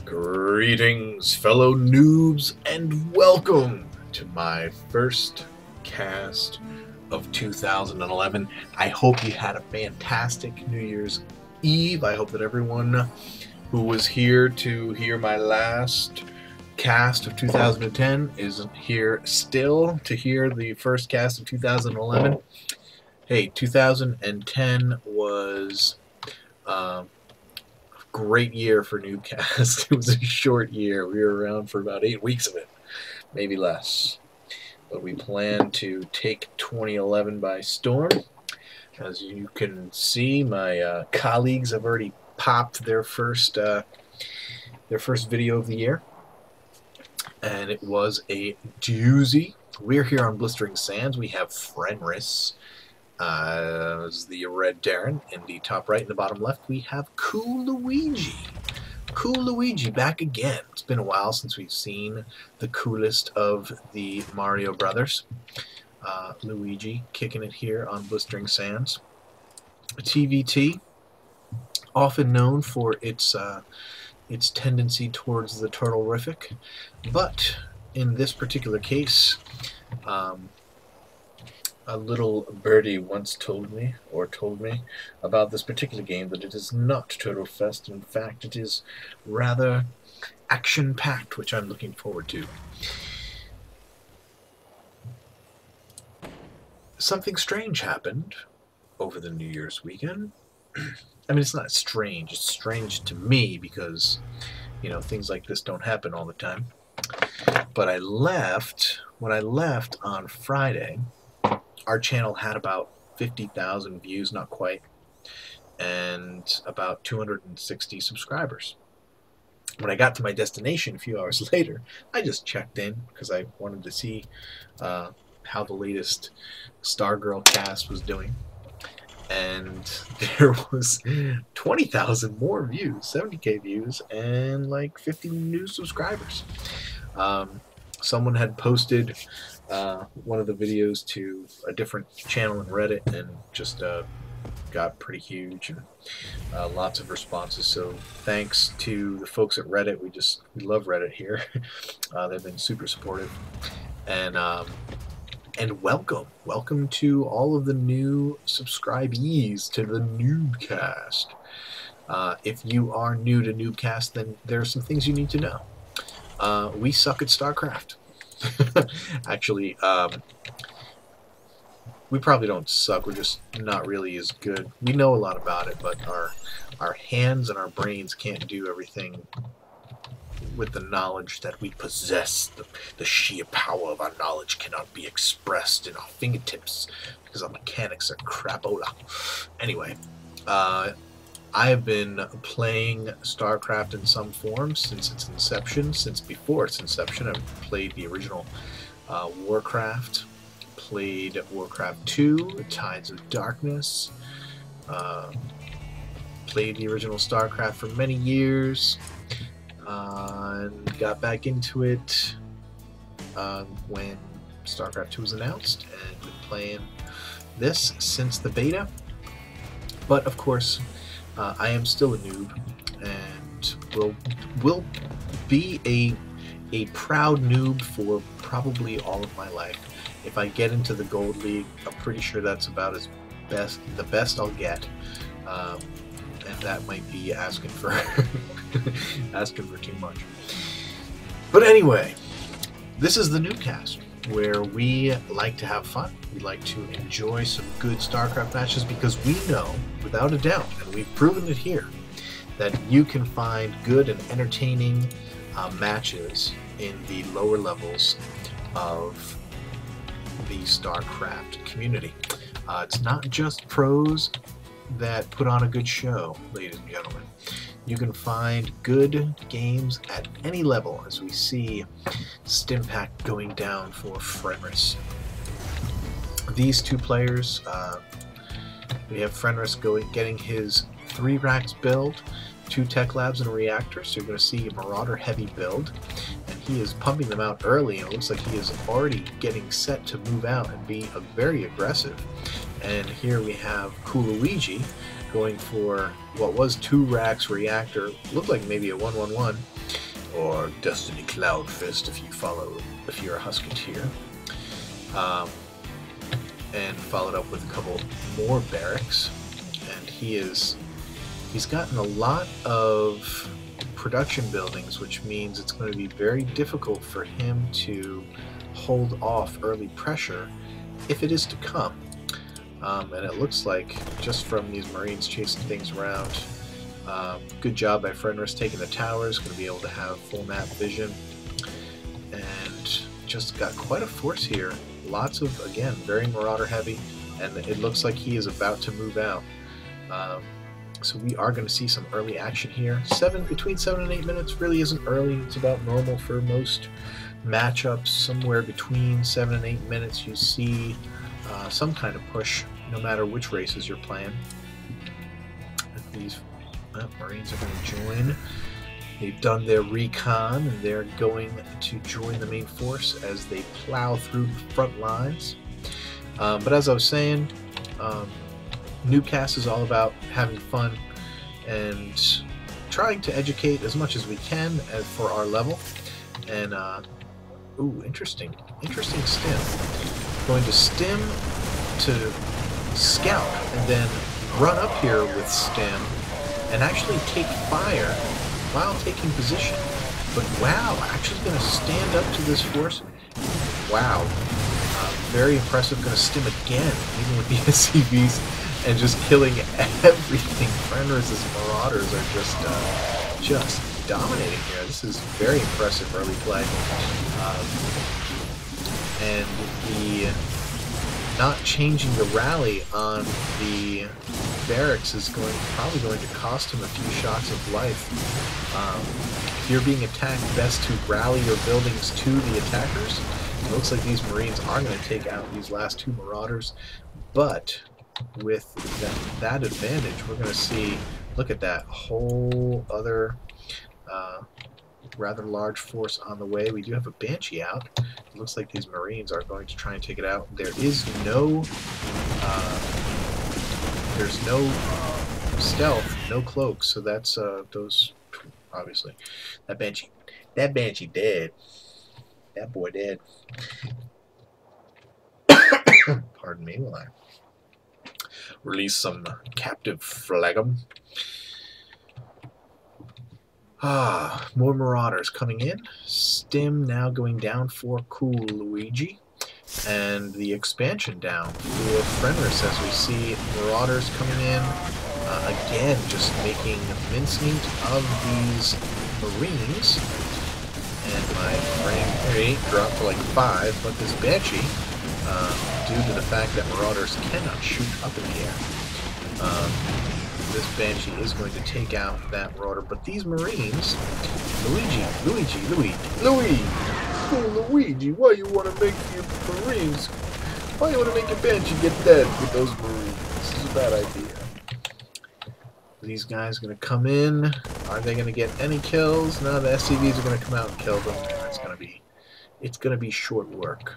Greetings, fellow noobs, and welcome to my first cast of 2011. I hope you had a fantastic New Year's Eve. I hope that everyone who was here to hear my last cast of 2010 is here still to hear the first cast of 2011. Hey, 2010 was great year for NuubCast. It was a short year. We were around for about 8 weeks of it, maybe less. But we plan to take 2011 by storm. As you can see, my colleagues have already popped their first video of the year, and it was a doozy. We're here on Blistering Sands. We have Fenris as the red Darren. In the top right and the bottom left, we have Cool Luigi. Cool Luigi back again. It's been a while since we've seen the coolest of the Mario brothers. Luigi kicking it here on Blistering Sands. TvT, often known for its tendency towards the turtle-rific, but in this particular case, a little birdie once told me about this particular game that it is not Turtle Fest. In fact, it is rather action-packed, which I'm looking forward to. Something strange happened over the New Year's weekend. I mean, it's not strange. It's strange to me because, you know, things like this don't happen all the time. But when I left on Friday, our channel had about 50,000 views, not quite, and about 260 subscribers. When I got to my destination a few hours later, I just checked in because I wanted to see how the latest Stargirl cast was doing. And there was 20,000 more views, 70k views, and like 50 new subscribers. Someone had posted one of the videos to a different channel in Reddit and just got pretty huge, and lots of responses. So thanks to the folks at Reddit. We love Reddit here. They've been super supportive, and welcome to all of the new subscribees to the NuubCast. If you are new to NuubCast, then there are some things you need to know. We suck at StarCraft. Actually, we probably don't suck. We're just not really as good. We know a lot about it, but our hands and our brains can't do everything with the knowledge that we possess. The sheer power of our knowledge cannot be expressed in our fingertips because our mechanics are crapola. Anyway, I have been playing StarCraft in some form since its inception. Since before its inception, I've played the original Warcraft, played Warcraft 2, Tides of Darkness, played the original StarCraft for many years, and got back into it when StarCraft 2 was announced, and been playing this since the beta. But of course, I am still a noob, and will be a proud noob for probably all of my life. If I get into the Gold League, I'm pretty sure that's about the best I'll get, and that might be asking for asking for too much. But anyway, this is the NuubCast, where we like to have fun. We like to enjoy some good StarCraft matches because we know, without a doubt, and we've proven it here, that you can find good and entertaining matches in the lower levels of the StarCraft community. It's not just pros that put on a good show, ladies and gentlemen. You can find good games at any level, as we see Stimpack going down for Fenris. These two players, we have Fenris getting his 3 racks build, 2 tech labs and a reactor, so you're going to see a Marauder heavy build, and he is pumping them out early, and it looks like he is already getting set to move out and be very aggressive. And here we have Cool Luigi going for what was 2 racks reactor, looked like maybe a 1-1-1, or Destiny Cloudfist if you're a Husketeer. And followed up with a couple more barracks, and he's gotten a lot of production buildings, which means it's going to be very difficult for him to hold off early pressure if it is to come. And it looks like, just from these Marines chasing things around, good job by Fenris taking the towers, going to be able to have full map vision, and just got quite a force here. Lots of, again, very Marauder heavy, and it looks like he is about to move out. So we are going to see some early action here. Between 7 and 8 minutes really isn't early. It's about normal for most matchups. Somewhere between 7 and 8 minutes you see some kind of push, no matter which races you're playing. These Marines are going to join. They've done their recon, and they're going to join the main force as they plow through the front lines. But as I was saying, NuubCast is all about having fun and trying to educate as much as we can for our level. And ooh, interesting stim. Going to stim to scout, and then run up here with stim and actually take fire while taking position. But wow, actually going to stand up to this force. Wow, very impressive. Going to stim again, even with the SCVs, and just killing everything. Fenris's Marauders are just dominating here. This is very impressive early play. And the not changing the rally on the barracks is probably going to cost him a few shots of life. If you're being attacked, best to rally your buildings to the attackers. It looks like these Marines are going to take out these last two Marauders, but with that advantage, we're going to see, look at that, whole other rather large force on the way. We do have a Banshee out. It looks like these Marines are going to try and take it out. There is no there's no stealth, no cloaks, so that's those, obviously. That Banshee dead. That boy dead. Pardon me while I release some captive phlegm. More Marauders coming in. Stim now going down for Cool Luigi. And the expansion down for Fenris as we see Marauders coming in. Again, just making mincemeat of these Marines. And my frame rate dropped to like 5, but this Banshee, due to the fact that Marauders cannot shoot up in the air, this Banshee is going to take out that Marauder. But these Marines, Luigi, oh, Luigi, why you want to make your Marines, why you want to make your Banshee get dead with those Marines? This is a bad idea. These guys are going to come in. Are they going to get any kills? No, the SCVs are going to come out and kill them. It's going to be short work.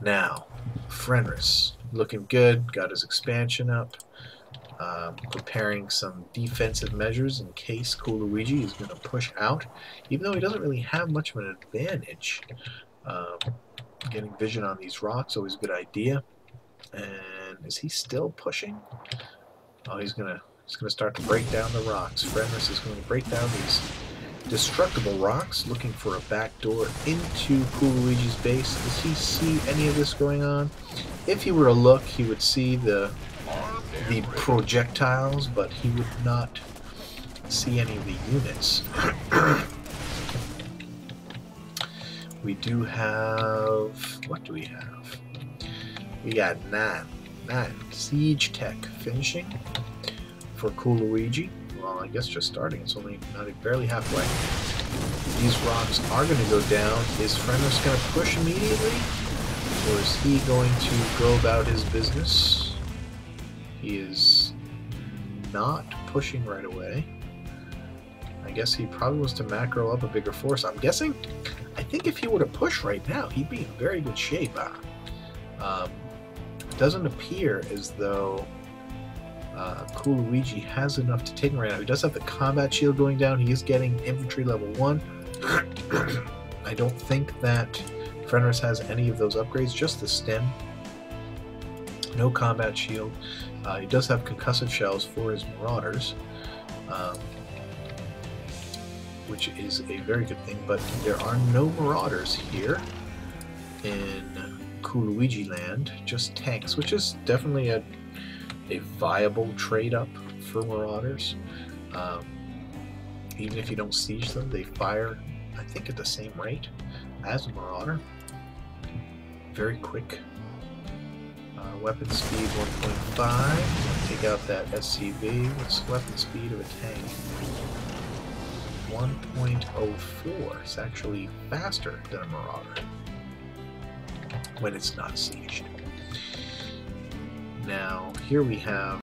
Now, Fenris, looking good, got his expansion up, preparing some defensive measures in case Cool Luigi is going to push out, even though he doesn't really have much of an advantage. Getting vision on these rocks, always a good idea. And is he still pushing? Oh, he's gonna start to break down the rocks. Fenris is going to break down these destructible rocks, looking for a back door into Cool Luigi's base. Does he see any of this going on? If he were to look, he would see the projectiles, but he would not see any of the units. We do have, what do we have? We got 9 siege tech finishing for Cool Luigi. Well, I guess just starting. It's only barely halfway. These rocks are going to go down. Is Fenris going to push immediately? Or is he going to go about his business? He is not pushing right away. I guess he probably wants to macro up a bigger force. I'm guessing, I think if he were to push right now, he'd be in very good shape. It doesn't appear as though Cool Luigi has enough to take him right now. He does have the combat shield going down. He is getting infantry level 1. I don't think that Fenris has any of those upgrades, just the stem. No combat shield. He does have concussive shells for his marauders, which is a very good thing, but there are no marauders here in Cool Luigi Land, just tanks, which is definitely a viable trade-up for marauders. Even if you don't siege them, they fire, I think, at the same rate as a marauder. Very quick. Weapon speed 1.5. Take out that SCV. What's the weapon speed of a tank? 1.04. It's actually faster than a marauder when it's not sieged. Now, here we have